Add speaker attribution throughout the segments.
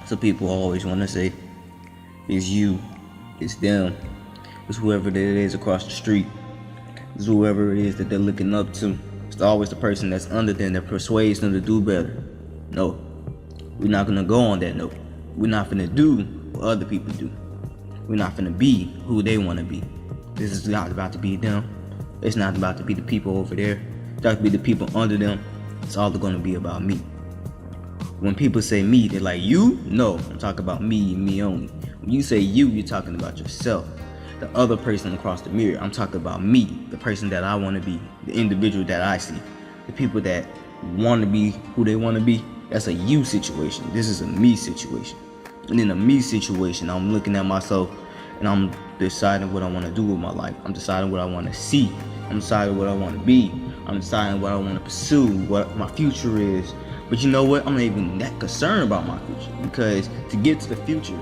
Speaker 1: Some people always want to say, it's you, it's them, it's whoever that is across the street, it's whoever it is that they're looking up to. It's always the person that's under them that persuades them to do better. No, we're not gonna go on that note. We're not gonna do what other people do. We're not gonna be who they wanna be. This is not about to be them. It's not about to be the people over there. It's about to be the people under them. It's all gonna be about me. When people say me, they're like, you? No, I'm talking about me and me only. When you say you, you're talking about yourself. The other person across the mirror, I'm talking about me, the person that I want to be, the individual that I see. The people that want to be who they want to be, that's a you situation. This is a me situation. And in a me situation, I'm looking at myself and I'm deciding what I want to do with my life. I'm deciding what I want to see. I'm deciding what I want to be. I'm deciding what I want to pursue, what my future is. But you know what? I'm not even that concerned about my future, because to get to the future,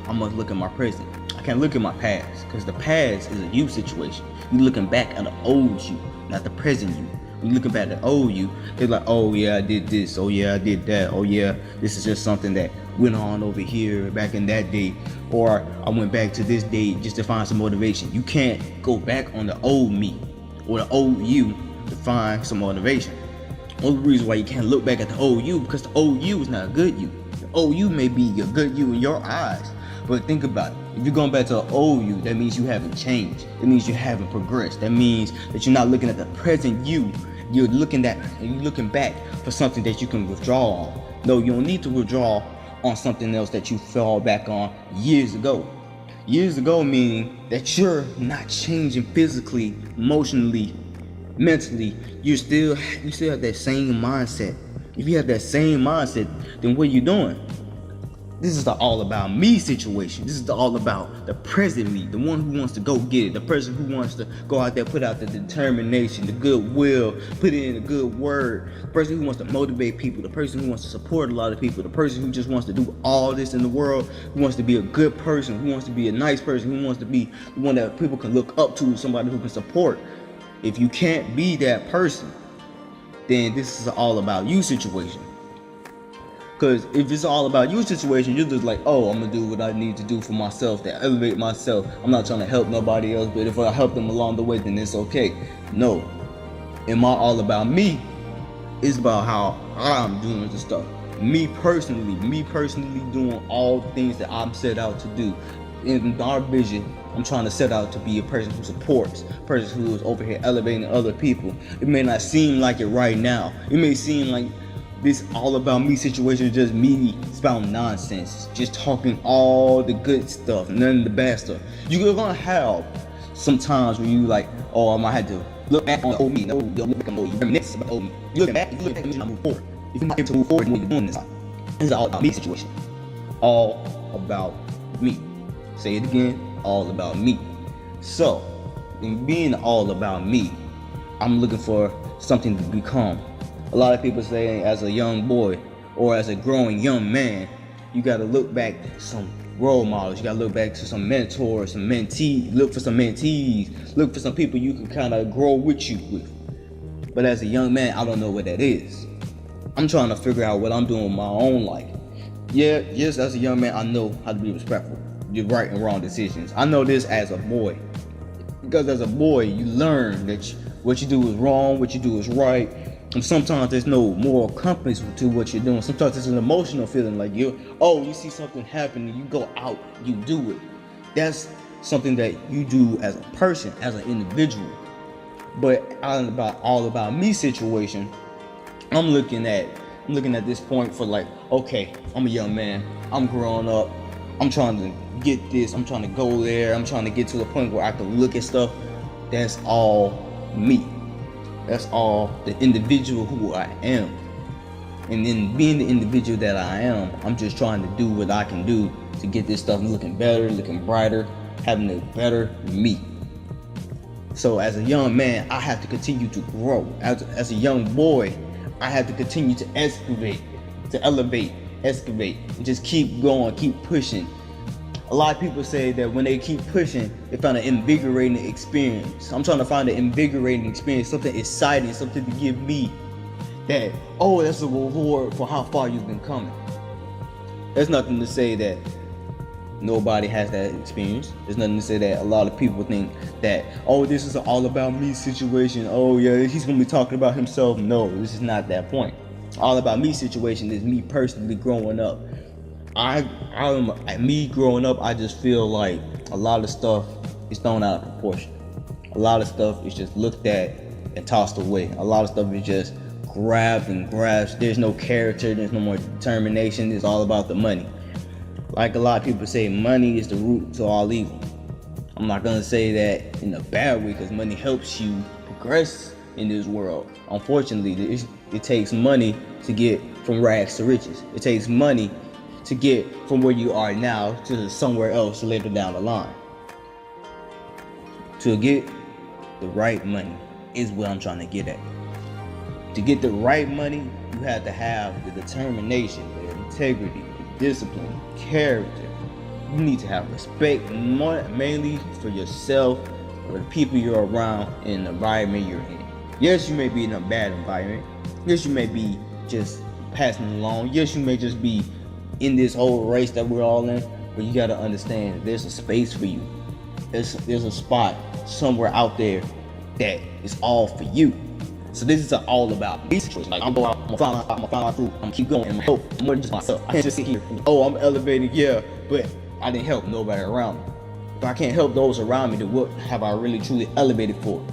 Speaker 1: I must look at my present. I can't look at my past, because the past is a you situation. You're looking back at the old you, not the present you. When you're looking back at the old you, they're like, oh yeah, I did this. Oh yeah, I did that. Oh yeah, this is just something that went on over here back in that day. Or I went back to this day just to find some motivation. You can't go back on the old me or the old you to find some motivation. Only reason why you can't look back at the old you, because the old you is not a good you. The old you may be a good you in your eyes, but think about it. If you're going back to the old you, that means you haven't changed. That means you haven't progressed. That means that you're not looking at the present you. You're looking back for something that you can withdraw on. No, you don't need to withdraw on something else that you fell back on years ago. Years ago meaning that you're not changing physically, emotionally, mentally. You still have that same mindset. If you have that same mindset, then what are you doing? This is the all about me situation. This is the all about the present me, the one who wants to go get it, the person who wants to go out there, put out the determination, the goodwill, put in a good word, the person who wants to motivate people, the person who wants to support a lot of people, the person who just wants to do all this in the world, who wants to be a good person, who wants to be a nice person, who wants to be the one that people can look up to, somebody who can support. If you can't be that person, then this is an all about you situation. Because if it's all about you situation, you're just like, oh, I'm gonna do what I need to do for myself to elevate myself. I'm not trying to help nobody else, but if I help them along the way, then it's okay. No, in my all about me, it's about how I'm doing the stuff. Me personally doing all the things that I'm set out to do. In our vision, I'm trying to set out to be a person who supports, a person who is over here elevating other people. It may not seem like it right now. It may seem like this all about me situation is just me spouting nonsense, just talking all the good stuff, none of the bad stuff. You're gonna have some times where you like, oh, I might have to look back on the old me. No, don't look at you reminisce about the old me. You looking back, you look at you move forward. If you're not able to move forward, what you're doing this time. This is all about me situation. All about me. Say it again, all about me. So, in being all about me, I'm looking for something to become. A lot of people say as a young boy or as a growing young man, you got to look back to some role models. You got to look back to some mentors, some mentees. Look for some mentees. Look for some people you can kind of grow with you with. But as a young man, I don't know what that is. I'm trying to figure out what I'm doing in my own life. Yes, as a young man, I know how to be respectful. Your right and wrong decisions. I know this as a boy. Because as a boy, you learn that what you do is wrong, what you do is right. And sometimes there's no moral compass to what you're doing. Sometimes it's an emotional feeling like you see something happening, you go out, you do it. That's something that you do as a person, as an individual. But all about me situation, I'm looking at this point for like, okay, I'm a young man, I'm growing up, I'm trying to get this, I'm trying to go there, I'm trying to get to the point where I can look at stuff. That's all me. That's all the individual who I am. And then being the individual that I am, I'm just trying to do what I can do to get this stuff looking better, looking brighter, having a better me. So as a young man, I have to continue to grow. As a young boy, I have to continue to elevate, and just keep going, keep pushing. A lot of people say that when they keep pushing, they find an invigorating experience. I'm trying to find an invigorating experience, something exciting, something to give me that, oh, that's a reward for how far you've been coming. There's nothing to say that nobody has that experience. There's nothing to say that a lot of people think that, oh, this is an all about me situation. Oh yeah, he's gonna be talking about himself. No, this is not that point. All about me situation is me personally growing up. Me growing up, I just feel like a lot of stuff is thrown out of proportion. A lot of stuff is just looked at and tossed away. A lot of stuff is just grabbed and grasped. There's no character, there's no more determination. It's all about the money. Like a lot of people say, money is the root to all evil. I'm not gonna say that in a bad way, because money helps you progress in this world. Unfortunately, it takes money to get from rags to riches. It takes money to get from where you are now to somewhere else later down the line. To get the right money is what I'm trying to get at. To get the right money, you have to have the determination, the integrity, the discipline, character. You need to have respect, mainly for yourself, for the people you're around, and the environment you're in. Yes, you may be in a bad environment. Yes, you may be just passing along. Yes, you may just be in this whole race that we're all in. But you gotta understand, there's a space for you. There's a spot somewhere out there that is all for you. So this is all about me situation. Like I'm going out, I'm gonna find my fruit, I'm gonna keep going, I'm gonna help more than just myself. I can't just sit here and, oh, I'm elevated, yeah, but I didn't help nobody around me. If I can't help those around me, then what have I really truly elevated for?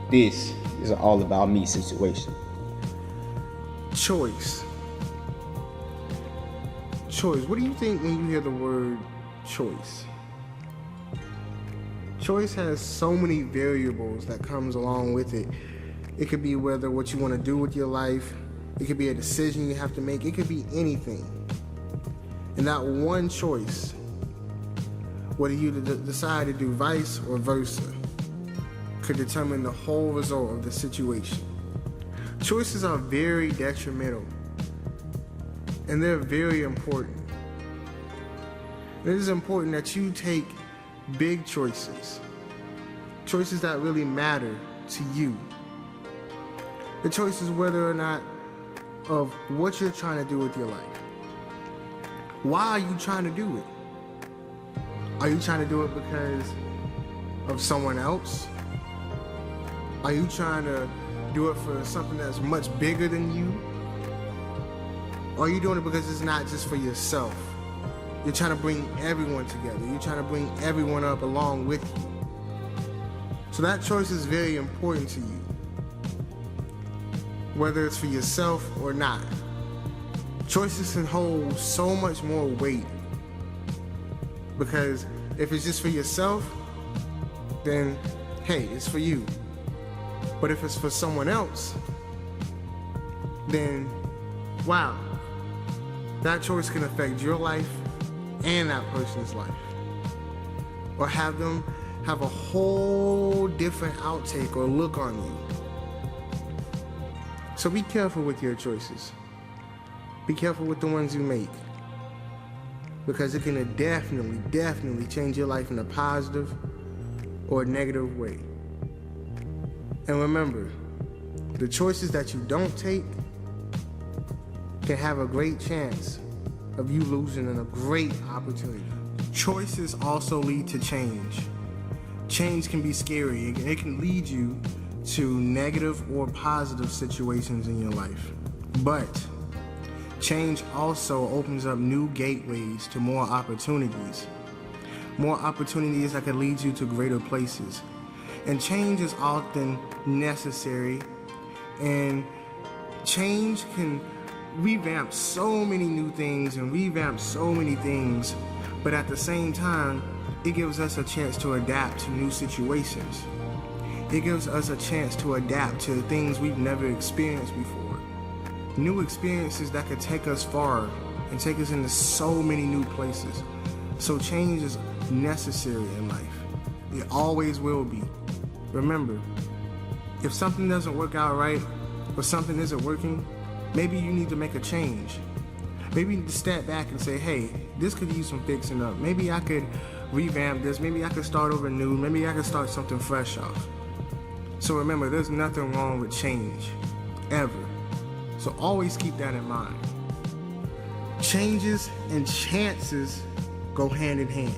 Speaker 1: This is an all about me situation.
Speaker 2: Choice. What do you think when you hear the word choice? Choice has so many variables that comes along with it. It could be whether what you want to do with your life. It could be a decision you have to make. It could be anything. And that one choice, whether you decide to do vice or versa, could determine the whole result of the situation. Choices are very detrimental, and they're very important. It is important that you take big choices that really matter to you. The choice is whether or not of what you're trying to do with your life. Why are you trying to do it? Are you trying to do it because of someone else? Are you trying to do it for something that's much bigger than you? Or are you doing it because it's not just for yourself? You're trying to bring everyone together. You're trying to bring everyone up along with you. So that choice is very important to you, whether it's for yourself or not. Choices can hold so much more weight, because if it's just for yourself, then hey, it's for you. But if it's for someone else, then wow, that choice can affect your life and that person's life, or have them have a whole different outtake or look on you. So be careful with your choices. Be careful with the ones you make, because it can definitely change your life in a positive or a negative way. And remember, the choices that you don't take can have a great chance of you losing a great opportunity. Choices also lead to change. Change can be scary. It can lead you to negative or positive situations in your life. But change also opens up new gateways to more opportunities. More opportunities that can lead you to greater places. And change is often necessary, and change can revamp so many new things and revamp so many things, but at the same time, it gives us a chance to adapt to new situations. It gives us a chance to adapt to things we've never experienced before. New experiences that could take us far and take us into so many new places. So change is necessary in life. It always will be. Remember, if something doesn't work out right, or something isn't working, maybe you need to make a change. Maybe you need to step back and say, hey, this could use some fixing up. Maybe I could revamp this. Maybe I could start over new. Maybe I could start something fresh off. So remember, there's nothing wrong with change, ever. So always keep that in mind. Changes and chances go hand in hand.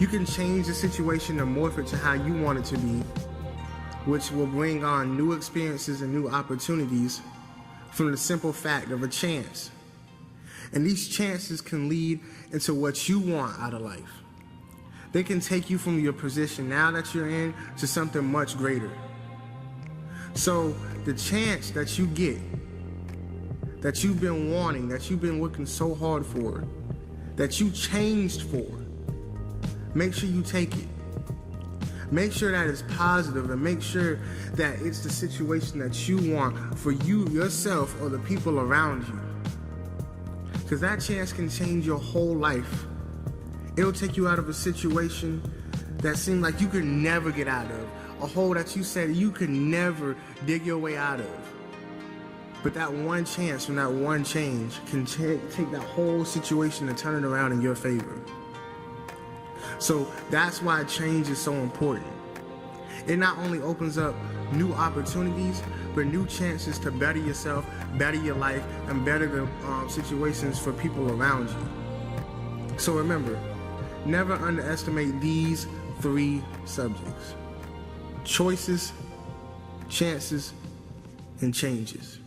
Speaker 2: You can change the situation and morph it to how you want it to be, which will bring on new experiences and new opportunities from the simple fact of a chance. And these chances can lead into what you want out of life. They can take you from your position now that you're in to something much greater. So the chance that you get, that you've been wanting, that you've been working so hard for, that you changed for, make sure you take it. Make sure that it's positive, and make sure that it's the situation that you want for you, yourself, or the people around you. Because that chance can change your whole life. It'll take you out of a situation that seemed like you could never get out of, a hole that you said you could never dig your way out of. But that one chance from that one change can take that whole situation and turn it around in your favor. So that's why change is so important. It not only opens up new opportunities, but new chances to better yourself, better your life, and better the situations for people around you. So remember, never underestimate these 3 subjects: choices, chances, and changes.